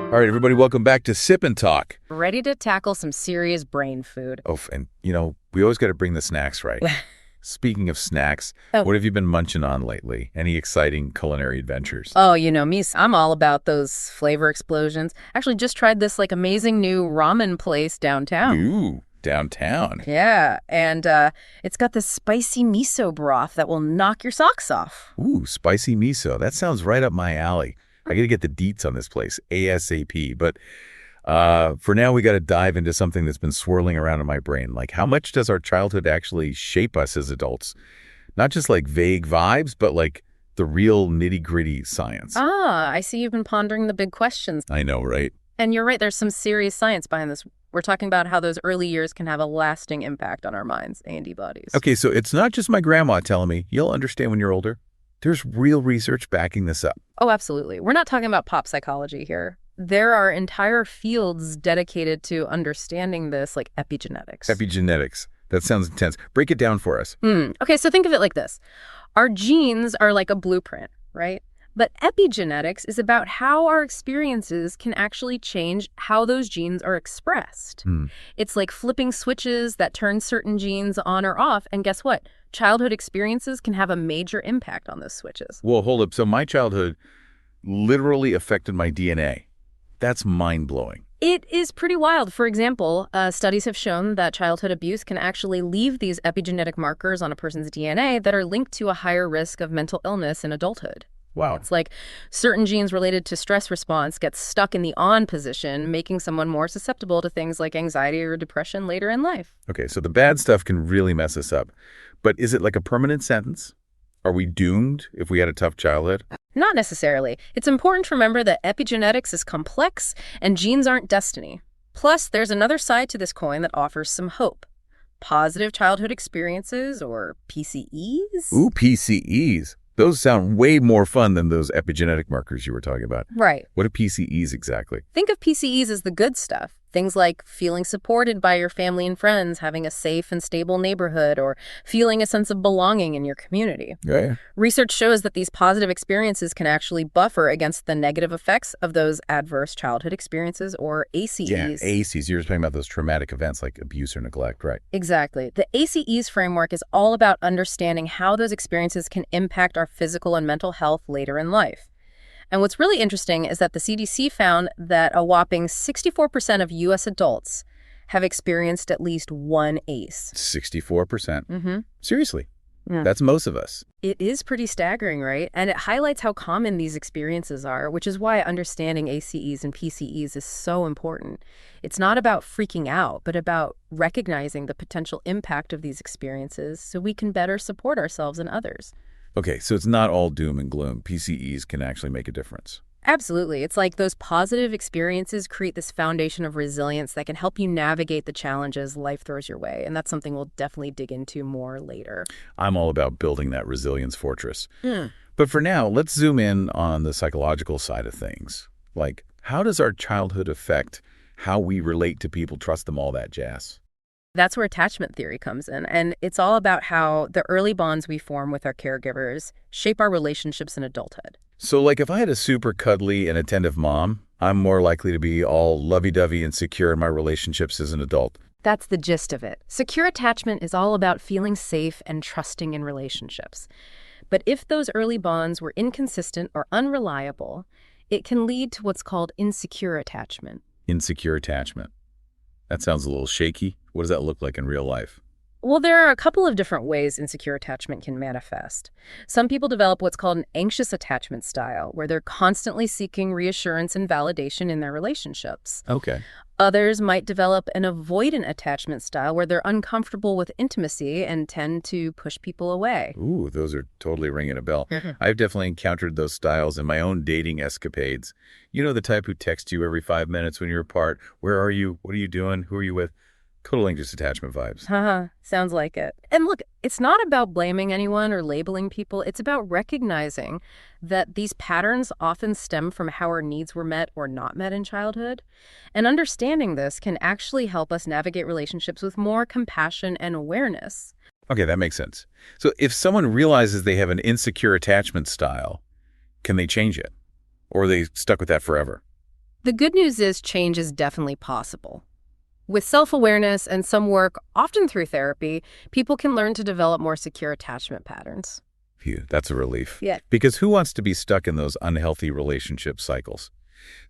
All right, everybody, welcome back to Sip and Talk. Ready to tackle some serious brain food. Oh, and we always got to bring the snacks right. Speaking of snacks, What have you been munching on lately? Any exciting culinary adventures? Oh, you know me, I'm all about those flavor explosions. Actually, just tried this amazing new ramen place downtown. Ooh, downtown. Yeah, and it's got this spicy miso broth that will knock your socks off. Ooh, spicy miso. That sounds right up my alley. I got to get the deets on this place, ASAP. But for now, we got to dive into something that's been swirling around in my brain. Like, how much does our childhood actually shape us as adults? Not just like vague vibes, but like the real nitty-gritty science. Ah, I see you've been pondering the big questions. I know, right? And you're right, there's some serious science behind this. We're talking about how those early years can have a lasting impact on our minds and bodies. Okay, so it's not just my grandma telling me, you'll understand when you're older. There's real research backing this up. Oh, absolutely. We're not talking about pop psychology here. There are entire fields dedicated to understanding this, like epigenetics. Epigenetics. That sounds intense. Break it down for us. Okay, so think of it like this. Our genes are like a blueprint, right? But epigenetics is about how our experiences can actually change how those genes are expressed. It's like flipping switches that turn certain genes on or off, and guess what? Childhood experiences can have a major impact on those switches. Well, hold up. So my childhood literally affected my DNA. That's mind-blowing. It is pretty wild. For example, studies have shown that childhood abuse can actually leave these epigenetic markers on a person's DNA that are linked to a higher risk of mental illness in adulthood. Wow. It's like certain genes related to stress response get stuck in the on position, making someone more susceptible to things like anxiety or depression later in life. Okay, so the bad stuff can really mess us up. But is it like a permanent sentence? Are we doomed if we had a tough childhood? Not necessarily. It's important to remember that epigenetics is complex and genes aren't destiny. Plus, there's another side to this coin that offers some hope. Positive childhood experiences, or PCEs. Ooh, PCEs. Those sound way more fun than those epigenetic markers you were talking about. Right. What are PCEs exactly? Think of PCEs as the good stuff. Things like feeling supported by your family and friends, having a safe and stable neighborhood, or feeling a sense of belonging in your community. Yeah. Research shows that these positive experiences can actually buffer against the negative effects of those adverse childhood experiences, or ACEs. Yeah, ACEs. You're talking about those traumatic events like abuse or neglect, right? Exactly. The ACEs framework is all about understanding how those experiences can impact our physical and mental health later in life. And what's really interesting is that the CDC found that a whopping 64% of U.S. adults have experienced at least one ACE. 64%? Seriously? Yeah. That's most of us. It is pretty staggering, right? And it highlights how common these experiences are, which is why understanding ACEs and PCEs is so important. It's not about freaking out, but about recognizing the potential impact of these experiences so we can better support ourselves and others. Okay, so it's not all doom and gloom. PCEs can actually make a difference. Absolutely. It's like those positive experiences create this foundation of resilience that can help you navigate the challenges life throws your way. And that's something we'll definitely dig into more later. I'm all about building that resilience fortress. But for now, let's zoom in on the psychological side of things. Like, how does our childhood affect how we relate to people, trust them, all that jazz? That's where attachment theory comes in, and it's all about how the early bonds we form with our caregivers shape our relationships in adulthood. So, like, if I had a super cuddly and attentive mom, I'm more likely to be all lovey-dovey and secure in my relationships as an adult. That's the gist of it. Secure attachment is all about feeling safe and trusting in relationships. But if those early bonds were inconsistent or unreliable, it can lead to what's called insecure attachment. Insecure attachment. That sounds a little shaky. What does that look like in real life? Well, there are a couple of different ways insecure attachment can manifest. Some people develop what's called an anxious attachment style, where they're constantly seeking reassurance and validation in their relationships. Okay. Others might develop an avoidant attachment style, where they're uncomfortable with intimacy and tend to push people away. Ooh, those are totally ringing a bell. I've definitely encountered those styles in my own dating escapades. You know, the type who texts you every 5 minutes when you're apart. Where are you? What are you doing? Who are you with? Total anxious attachment vibes. Sounds like it. And look, it's not about blaming anyone or labeling people. It's about recognizing that these patterns often stem from how our needs were met or not met in childhood. And understanding this can actually help us navigate relationships with more compassion and awareness. Okay, that makes sense. So if someone realizes they have an insecure attachment style, can they change it? Or are they stuck with that forever? The good news is change is definitely possible. With self-awareness and some work, often through therapy, people can learn to develop more secure attachment patterns. Phew, that's a relief. Yeah. Because who wants to be stuck in those unhealthy relationship cycles?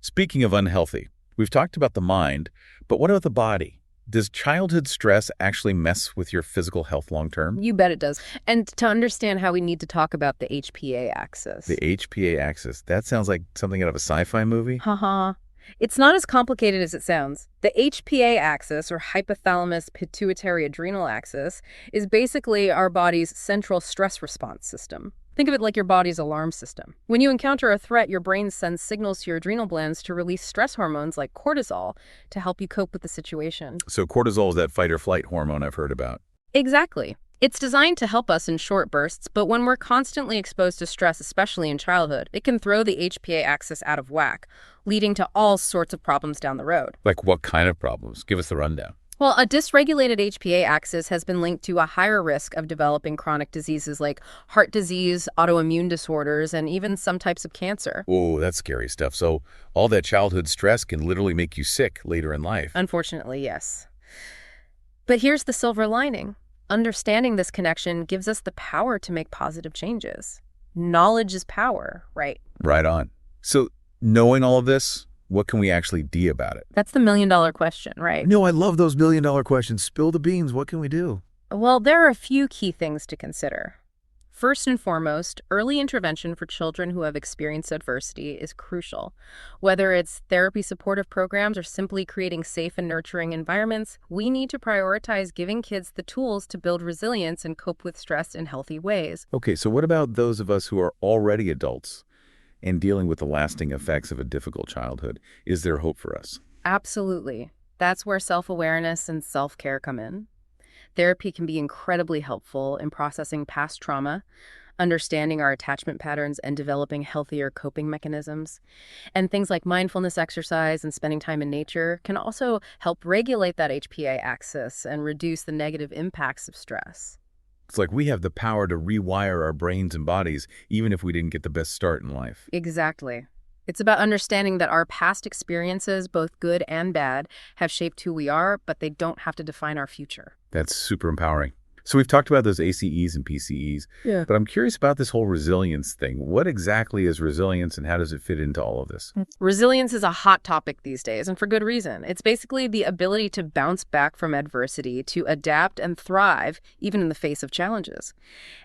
Speaking of unhealthy, we've talked about the mind, but what about the body? Does childhood stress actually mess with your physical health long term? You bet it does. And to understand how we need to talk about the HPA axis. The HPA axis. That sounds like something out of a sci-fi movie. Haha. It's not as complicated as it sounds. The HPA axis, or hypothalamus pituitary adrenal axis, is basically our body's central stress response system. Think of it like your body's alarm system. When you encounter a threat, your brain sends signals to your adrenal glands to release stress hormones like cortisol to help you cope with the situation. So cortisol is that fight or flight hormone I've heard about. Exactly. It's designed to help us in short bursts, but when we're constantly exposed to stress, especially in childhood, it can throw the HPA axis out of whack, leading to all sorts of problems down the road. Like what kind of problems? Give us the rundown. Well, a dysregulated HPA axis has been linked to a higher risk of developing chronic diseases like heart disease, autoimmune disorders, and even some types of cancer. Oh, that's scary stuff. So all that childhood stress can literally make you sick later in life. Unfortunately, yes. But here's the silver lining. Understanding this connection gives us the power to make positive changes. Knowledge is power, right? Right on. So knowing all of this, what can we actually do about it? That's the million-dollar question, right? No, I love those million-dollar questions. Spill the beans. What can we do? Well, there are a few key things to consider. First and foremost, early intervention for children who have experienced adversity is crucial. Whether it's therapy supportive programs or simply creating safe and nurturing environments, we need to prioritize giving kids the tools to build resilience and cope with stress in healthy ways. Okay, so what about those of us who are already adults and dealing with the lasting effects of a difficult childhood? Is there hope for us? Absolutely. That's where self-awareness and self-care come in. Therapy can be incredibly helpful in processing past trauma, understanding our attachment patterns, and developing healthier coping mechanisms. And things like mindfulness exercise and spending time in nature can also help regulate that HPA axis and reduce the negative impacts of stress. It's like we have the power to rewire our brains and bodies, even if we didn't get the best start in life. Exactly. It's about understanding that our past experiences, both good and bad, have shaped who we are, but they don't have to define our future. That's super empowering. So we've talked about those ACEs and PCEs, but I'm curious about this whole resilience thing. What exactly is resilience and how does it fit into all of this? Resilience is a hot topic these days, and for good reason. It's basically the ability to bounce back from adversity, to adapt and thrive, even in the face of challenges.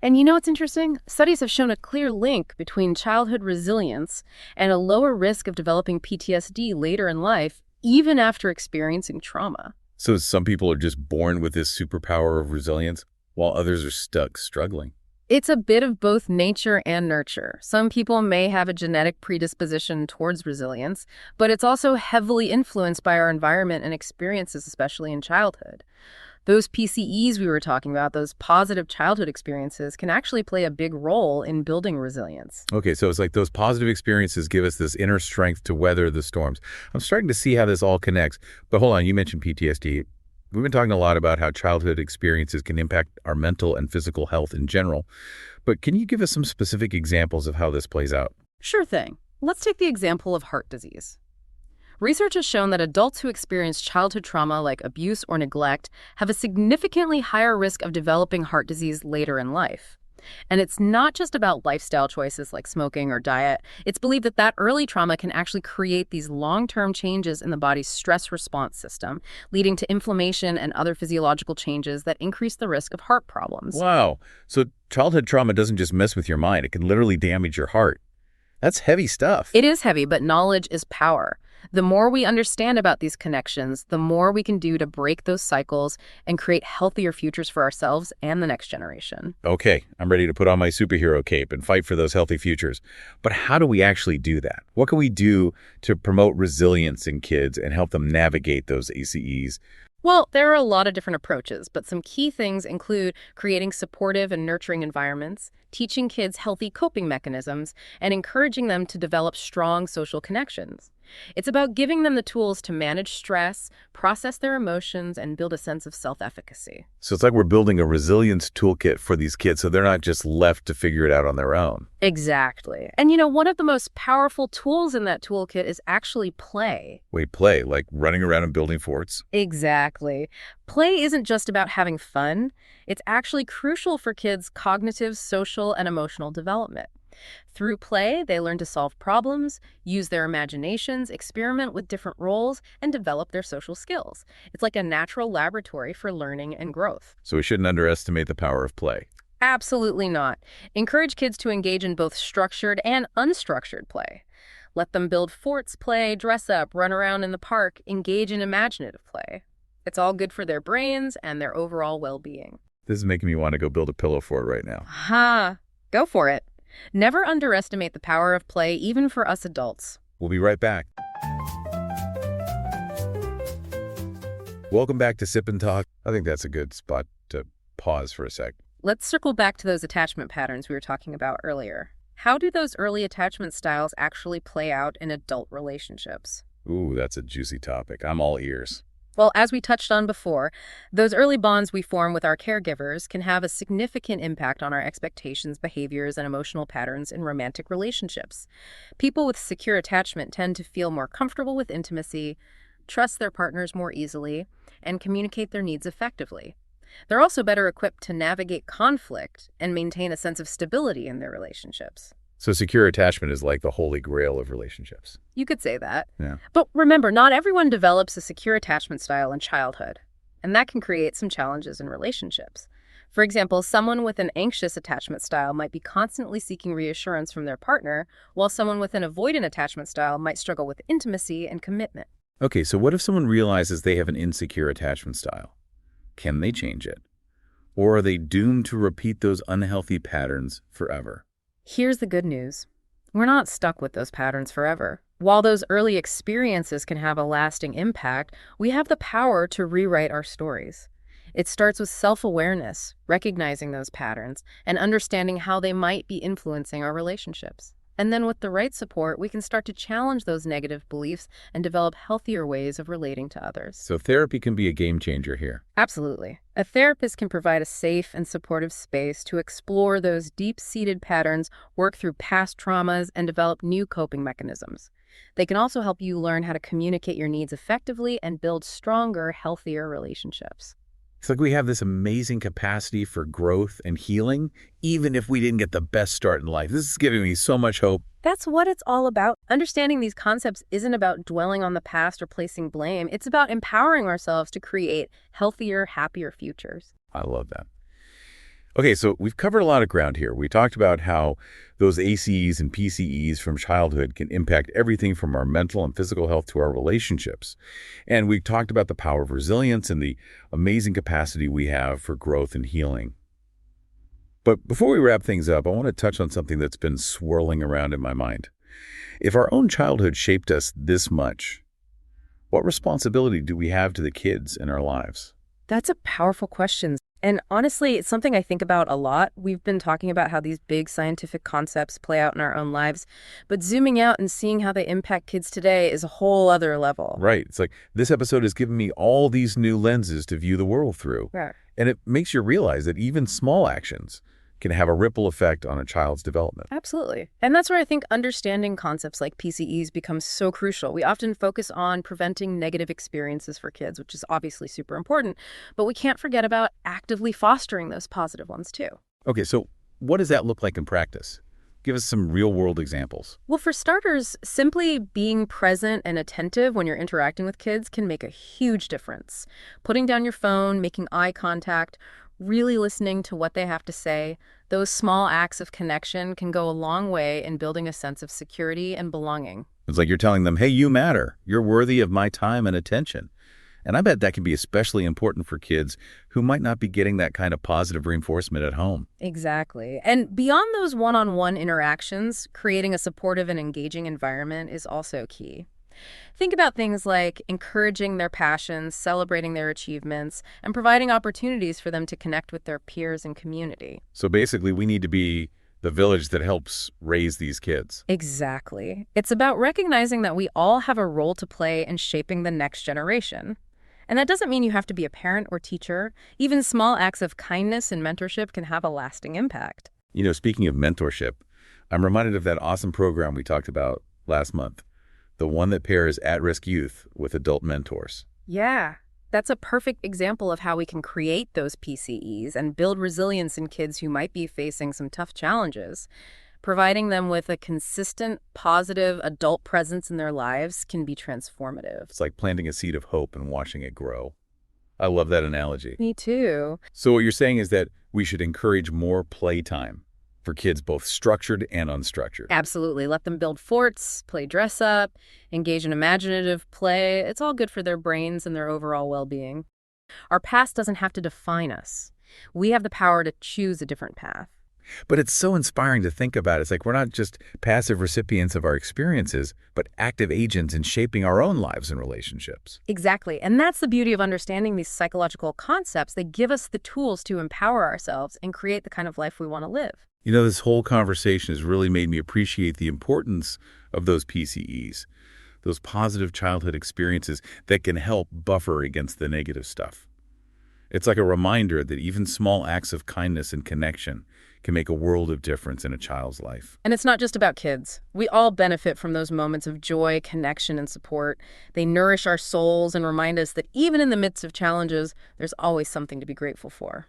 And you know what's interesting? Studies have shown a clear link between childhood resilience and a lower risk of developing PTSD later in life, even after experiencing trauma. So some people are just born with this superpower of resilience, while others are stuck struggling. It's a bit of both nature and nurture. Some people may have a genetic predisposition towards resilience, but it's also heavily influenced by our environment and experiences, especially in childhood. Those PCEs we were talking about, those positive childhood experiences, can actually play a big role in building resilience. Okay, so it's like those positive experiences give us this inner strength to weather the storms. I'm starting to see how this all connects. But hold on, you mentioned PTSD. We've been talking a lot about how childhood experiences can impact our mental and physical health in general. But can you give us some specific examples of how this plays out? Sure thing. Let's take the example of heart disease. Research has shown that adults who experience childhood trauma like abuse or neglect have a significantly higher risk of developing heart disease later in life. And it's not just about lifestyle choices like smoking or diet. It's believed that that early trauma can actually create these long-term changes in the body's stress response system, leading to inflammation and other physiological changes that increase the risk of heart problems. Wow. So childhood trauma doesn't just mess with your mind. It can literally damage your heart. That's heavy stuff. It is heavy, but knowledge is power. The more we understand about these connections, the more we can do to break those cycles and create healthier futures for ourselves and the next generation. Okay, I'm ready to put on my superhero cape and fight for those healthy futures. But how do we actually do that? What can we do to promote resilience in kids and help them navigate those ACEs? Well, there are a lot of different approaches, but some key things include creating supportive and nurturing environments, teaching kids healthy coping mechanisms, and encouraging them to develop strong social connections. It's about giving them the tools to manage stress, process their emotions, and build a sense of self-efficacy. So it's like we're building a resilience toolkit for these kids so they're not just left to figure it out on their own. Exactly. And one of the most powerful tools in that toolkit is actually play. Wait, play? Like running around and building forts? Exactly. Play isn't just about having fun. It's actually crucial for kids' cognitive, social, and emotional development. Through play, they learn to solve problems, use their imaginations, experiment with different roles, and develop their social skills. It's like a natural laboratory for learning and growth. So we shouldn't underestimate the power of play. Absolutely not. Encourage kids to engage in both structured and unstructured play. Let them build forts, play, dress up, run around in the park, engage in imaginative play. It's all good for their brains and their overall well-being. This is making me want to go build a pillow fort right now. Go for it. Never underestimate the power of play, even for us adults. We'll be right back. Welcome back to Sip and Talk. I think that's a good spot to pause for a sec. Let's circle back to those attachment patterns we were talking about earlier. How do those early attachment styles actually play out in adult relationships? Ooh, that's a juicy topic. I'm all ears. Well, as we touched on before, those early bonds we form with our caregivers can have a significant impact on our expectations, behaviors, and emotional patterns in romantic relationships. People with secure attachment tend to feel more comfortable with intimacy, trust their partners more easily, and communicate their needs effectively. They're also better equipped to navigate conflict and maintain a sense of stability in their relationships. So secure attachment is like the holy grail of relationships. You could say that. Yeah. But remember, not everyone develops a secure attachment style in childhood, and that can create some challenges in relationships. For example, someone with an anxious attachment style might be constantly seeking reassurance from their partner, while someone with an avoidant attachment style might struggle with intimacy and commitment. Okay, so what if someone realizes they have an insecure attachment style? Can they change it? Or are they doomed to repeat those unhealthy patterns forever? Here's the good news. We're not stuck with those patterns forever. While those early experiences can have a lasting impact, we have the power to rewrite our stories. It starts with self-awareness, recognizing those patterns, and understanding how they might be influencing our relationships. And then with the right support, we can start to challenge those negative beliefs and develop healthier ways of relating to others. So therapy can be a game changer here. Absolutely. A therapist can provide a safe and supportive space to explore those deep-seated patterns, work through past traumas, and develop new coping mechanisms. They can also help you learn how to communicate your needs effectively and build stronger, healthier relationships. It's like we have this amazing capacity for growth and healing, even if we didn't get the best start in life. This is giving me so much hope. That's what it's all about. Understanding these concepts isn't about dwelling on the past or placing blame. It's about empowering ourselves to create healthier, happier futures. I love that. Okay, so we've covered a lot of ground here. We talked about how those ACEs and PCEs from childhood can impact everything from our mental and physical health to our relationships. And we talked about the power of resilience and the amazing capacity we have for growth and healing. But before we wrap things up, I want to touch on something that's been swirling around in my mind. If our own childhood shaped us this much, what responsibility do we have to the kids in our lives? That's a powerful question. And honestly, it's something I think about a lot. We've been talking about how these big scientific concepts play out in our own lives, but zooming out and seeing how they impact kids today is a whole other level. Right. It's like this episode has given me all these new lenses to view the world through. Right. And it makes you realize that even small actions can have a ripple effect on a child's development. Absolutely. And that's where I think understanding concepts like PCEs becomes so crucial. We often focus on preventing negative experiences for kids, which is obviously super important, but we can't forget about actively fostering those positive ones too. Okay, so what does that look like in practice? Give us some real-world examples. Well, for starters, simply being present and attentive when you're interacting with kids can make a huge difference. Putting down your phone, making eye contact, really listening to what they have to say, those small acts of connection can go a long way in building a sense of security and belonging. It's like you're telling them, hey, you matter. You're worthy of my time and attention. And I bet that can be especially important for kids who might not be getting that kind of positive reinforcement at home. Exactly. And beyond those one-on-one interactions, creating a supportive and engaging environment is also key. Think about things like encouraging their passions, celebrating their achievements, and providing opportunities for them to connect with their peers and community. So basically, we need to be the village that helps raise these kids. Exactly. It's about recognizing that we all have a role to play in shaping the next generation. And that doesn't mean you have to be a parent or teacher. Even small acts of kindness and mentorship can have a lasting impact. You know, speaking of mentorship, I'm reminded of that awesome program we talked about last month, the one that pairs at-risk youth with adult mentors. Yeah, that's a perfect example of how we can create those PCEs and build resilience in kids who might be facing some tough challenges. Providing them with a consistent, positive adult presence in their lives can be transformative. It's like planting a seed of hope and watching it grow. I love that analogy. Me too. So what you're saying is that we should encourage more playtime for kids, both structured and unstructured. Absolutely. Let them build forts, play dress up, engage in imaginative play. It's all good for their brains and their overall well-being. Our past doesn't have to define us. We have the power to choose a different path. But it's so inspiring to think about. It's like we're not just passive recipients of our experiences, but active agents in shaping our own lives and relationships. Exactly. And that's the beauty of understanding these psychological concepts. They give us the tools to empower ourselves and create the kind of life we want to live. You know, this whole conversation has really made me appreciate the importance of those PCEs, those positive childhood experiences that can help buffer against the negative stuff. It's like a reminder that even small acts of kindness and connection can make a world of difference in a child's life. And it's not just about kids. We all benefit from those moments of joy, connection, and support. They nourish our souls and remind us that even in the midst of challenges, there's always something to be grateful for.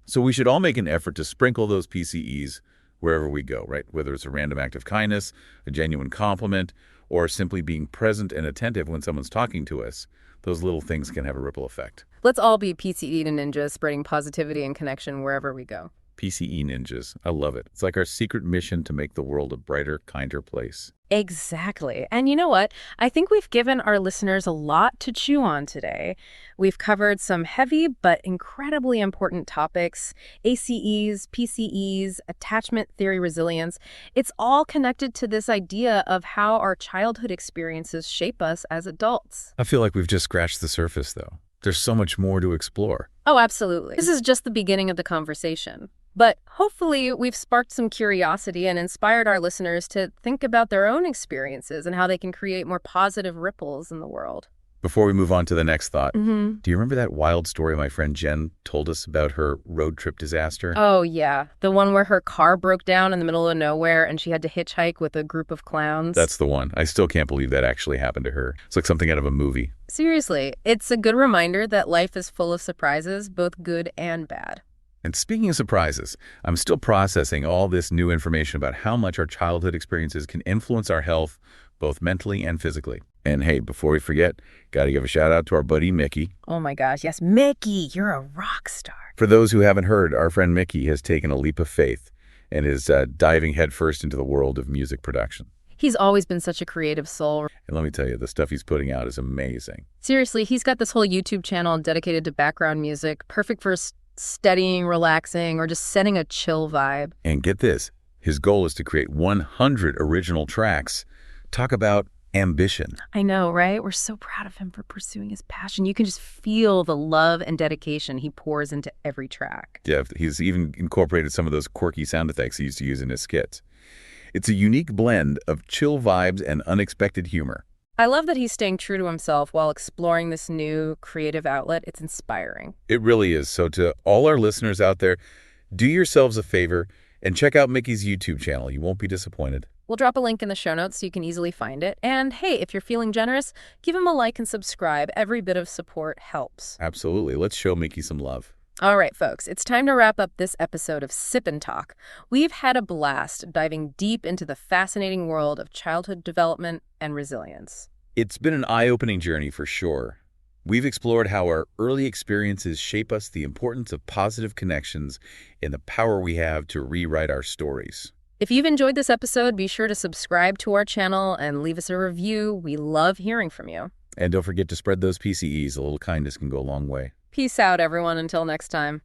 So we should all make an effort to sprinkle those PCEs wherever we go, right? Whether it's a random act of kindness, a genuine compliment, or simply being present and attentive when someone's talking to us, those little things can have a ripple effect. Let's all be PCE ninjas, spreading positivity and connection wherever we go. PCE ninjas. I love it. It's like our secret mission to make the world a brighter, kinder place. Exactly. And you know what? I think we've given our listeners a lot to chew on today. We've covered some heavy but incredibly important topics: ACEs, PCEs, attachment theory resilience. It's all connected to this idea of how our childhood experiences shape us as adults. I feel like we've just scratched the surface, though. There's so much more to explore. Oh, absolutely. This is just the beginning of the conversation. But hopefully we've sparked some curiosity and inspired our listeners to think about their own experiences and how they can create more positive ripples in the world. Before we move on to the next thought, do you remember that wild story my friend Jen told us about her road trip disaster? Oh, yeah. The one where her car broke down in the middle of nowhere and she had to hitchhike with a group of clowns. That's the one. I still can't believe that actually happened to her. It's like something out of a movie. Seriously, it's a good reminder that life is full of surprises, both good and bad. And speaking of surprises, I'm still processing all this new information about how much our childhood experiences can influence our health, both mentally and physically. And hey, before we forget, got to give a shout out to our buddy Micky. Oh my gosh, yes, Micky, you're a rock star. For those who haven't heard, our friend Micky has taken a leap of faith and is diving headfirst into the world of music production. He's always been such a creative soul. And let me tell you, the stuff he's putting out is amazing. Seriously, he's got this whole YouTube channel dedicated to background music, perfect for studying, relaxing, or just setting a chill vibe. And get this, his goal is to create 100 original tracks. Talk about ambition. I know, right? We're so proud of him for pursuing his passion. You can just feel the love and dedication he pours into every track. Yeah, he's even incorporated some of those quirky sound effects he used to use in his skits. It's a unique blend of chill vibes and unexpected humor. I love that he's staying true to himself while exploring this new creative outlet. It's inspiring. It really is. So to all our listeners out there, do yourselves a favor and check out Micky's YouTube channel. You won't be disappointed. We'll drop a link in the show notes so you can easily find it. And hey, if you're feeling generous, give him a like and subscribe. Every bit of support helps. Absolutely. Let's show Micky some love. All right, folks, it's time to wrap up this episode of Sip and Talk. We've had a blast diving deep into the fascinating world of childhood development and resilience. It's been an eye-opening journey for sure. We've explored how our early experiences shape us, the importance of positive connections, and the power we have to rewrite our stories. If you've enjoyed this episode, be sure to subscribe to our channel and leave us a review. We love hearing from you. And don't forget to spread those PCEs. A little kindness can go a long way. Peace out, everyone. Until next time.